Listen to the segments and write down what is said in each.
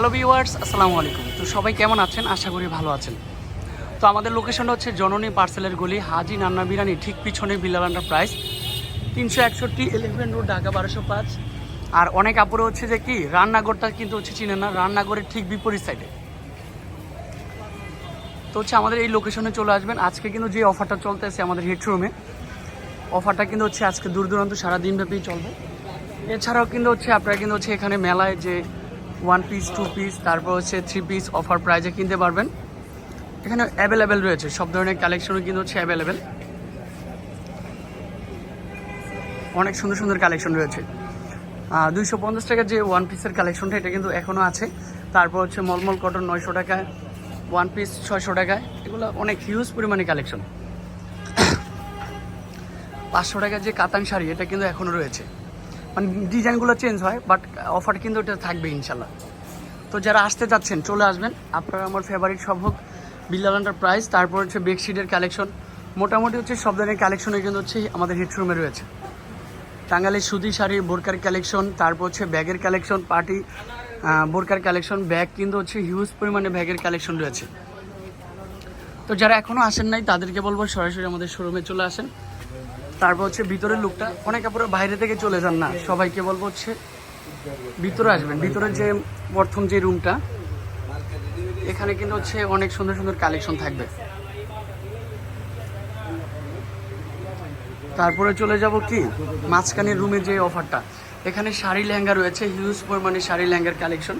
Hello viewers, আসসালামু আলাইকুম। তো সবাই কেমন আছেন? আশা করি ভালো আছেন। তো আমাদের লোকেশনটা হচ্ছে জননী পার্সেলের গলি, হাজি নান্না বিরানি ঠিক পিছনে বিল্লাল এন্টারপ্রাইজ, 361 11 রোড, ঢাকা 1205। আর অনেক আপুরে হচ্ছে যে কি রান্নাঘরটা কিন্তু হচ্ছে চিনেন না, রান্নাঘরের ঠিক বিপরীত সাইডে। তো হচ্ছে আমাদের এই লোকেশনে চলে আসবেন। আজকে কিন্তু যে অফারটা চলতেছে আমাদের হেডরুমে, অফারটা কিন্তু হচ্ছে আজকে দূর দূরান্ত সারা দিনব্যাপী চলবে। এছাড়াও কিন্তু হচ্ছে আপনারা কিন্তু হচ্ছে এখানে মেলায় যে 1 পিস 2 পিস তারপর হচ্ছে 3 পিস অফার প্রাইজে কিনতে পারবেন। এখানে অ্যাভেলেবেল রয়েছে, সব ধরনের কালেকশনও কিন্তু হচ্ছে অ্যাভেলেবেল। অনেক সুন্দর সুন্দর কালেকশন রয়েছে। 250 টাকার যে 1 পিসের কালেকশনটা এটা কিন্তু এখনও আছে। তারপর হচ্ছে মলমল কটন 900 টাকায়, 1 পিস 600 টাকায়। এগুলো অনেক হিউজ পরিমাণে কালেকশন। 500 টাকার যে কাতান শাড়ি এটা কিন্তু এখনও রয়েছে, মানে ডিজাইনগুলো চেঞ্জ হয়, বাট অফার কিন্তু এটা থাকবে ইনশাল্লাহ। তো যারা আসতে চাচ্ছেন চলে আসবেন। আপনারা আমার ফেভারিট সব হোক বিল্লাল এন্টারপ্রাইজ। তারপর হচ্ছে বেডশিটের কালেকশন, মোটামুটি হচ্ছে সব ধরনের কালেকশনে কিন্তু হচ্ছে আমাদের হেডরুমে রয়েছে। টাঙ্গাইলের সুতি শাড়ি, বোরকার কালেকশন, তারপর হচ্ছে ব্যাগের কালেকশন, পার্টি বোরকার কালেকশন, ব্যাগ কিন্তু হচ্ছে হিউজ পরিমাণে ব্যাগের কালেকশন রয়েছে। তো যারা এখনও আসেন নাই তাদেরকে বলবো সরাসরি আমাদের শোরুমে চলে আসেন। তারপর হচ্ছে ভিতরের লুকটা, অনেক আপুরা বাইরে থেকে চলে যান না, সবাইকে বলবো হচ্ছে ভিতরে আসবেন। ভিতরের যে প্রথম যে রুমটা, এখানে কিন্তু হচ্ছে অনেক সুন্দর সুন্দর কালেকশন থাকবে। তারপরে চলে যাব কি মাঝখানের রুমে যে অফারটা, এখানে শাড়ি লেহেঙ্গা রয়েছে, হিউজ পরিমাণে শাড়ি লেহেঙ্গার কালেকশন।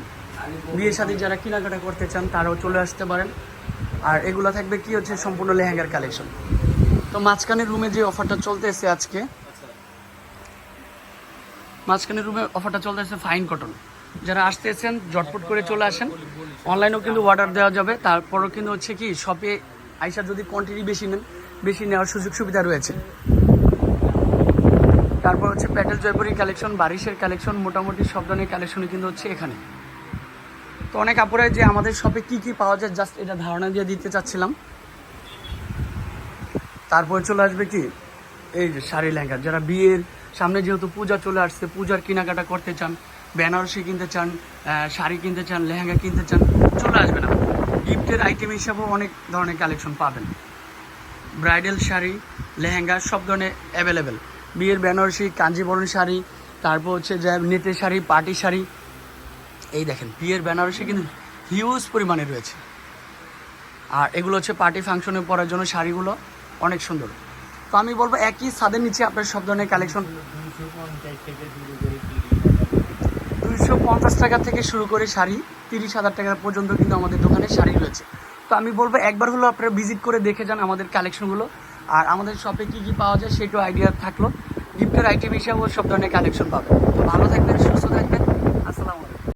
বিয়ে শাদী যারা কেনাকাটা করতে চান তারাও চলে আসতে পারেন। আর এগুলো থাকবে কি হচ্ছে সম্পূর্ণ লেহেঙ্গার কালেকশন। তো মাঝখানের রুমে যে অফারটা চলতেছে আজকে, মাঝখানের রুমে অফারটা চলতেছে ফাইন কটন। যারা আসতেছেন ঝটপট করে চলে আসেন। অনলাইনেও কিন্তু অর্ডার দেওয়া যাবে। তারপরও কিন্তু হচ্ছে কি শপে আইসা যদি কোয়ান্টিটি বেশি নেন, বেশি নেওয়ার সুযোগ সুবিধা রয়েছে। তারপর হচ্ছে প্যাটেল জয়পুরি কালেকশন, বারিশের কালেকশন, মোটামুটি সব ধরনের কালেকশনই কিন্তু হচ্ছে এখানে। তো অনেক আপুরাই যে আমাদের শপে কি কি পাওয়া যায় জাস্ট এটা ধারণা দিয়ে দিতে চাচ্ছিলাম। তারপরে চলে আসবে কি এই যে শাড়ি লেহেঙ্গা, যারা বিয়ের সামনে যেহেতু পূজা চলে আসছে, পূজার কেনাকাটা করতে চান, বেনারসি কিনতে চান, শাড়ি কিনতে চান, লেহেঙ্গা কিনতে চান, চলে আসবেন। গিফটের আইটেম হিসাবেও অনেক ধরনের কালেকশন পাবেন। ব্রাইডাল শাড়ি, লেহেঙ্গা সব ধরনের অ্যাভেলেবেল। বিয়ের বেনারসি, কাঞ্জিবরণ শাড়ি, তারপর হচ্ছে যে নেটের শাড়ি, পার্টি শাড়ি। এই দেখেন বিয়ের বেনারসি কিন্তু হিউজ পরিমাণে রয়েছে। আর এগুলো হচ্ছে পার্টি ফাংশনে পরার জন্য শাড়িগুলো অনেক সুন্দর। তো আমি বলবো একই ছাদের নিচে আপনার সব ধরনের কালেকশন, 250 টাকা থেকে শুরু করে শাড়ি 30,000 টাকা পর্যন্ত কিন্তু আমাদের দোকানে শাড়ি রয়েছে। তো আমি বলবো একবার হলো আপনারা ভিজিট করে দেখে যান আমাদের কালেকশনগুলো। আর আমাদের শপে কী কী পাওয়া যায় সেটাও আইডিয়া থাকলো। গিফটের আইটেম হিসাবেও সব ধরনের কালেকশন পাবেন। তো ভালো থাকবেন, সুস্থ থাকবেন।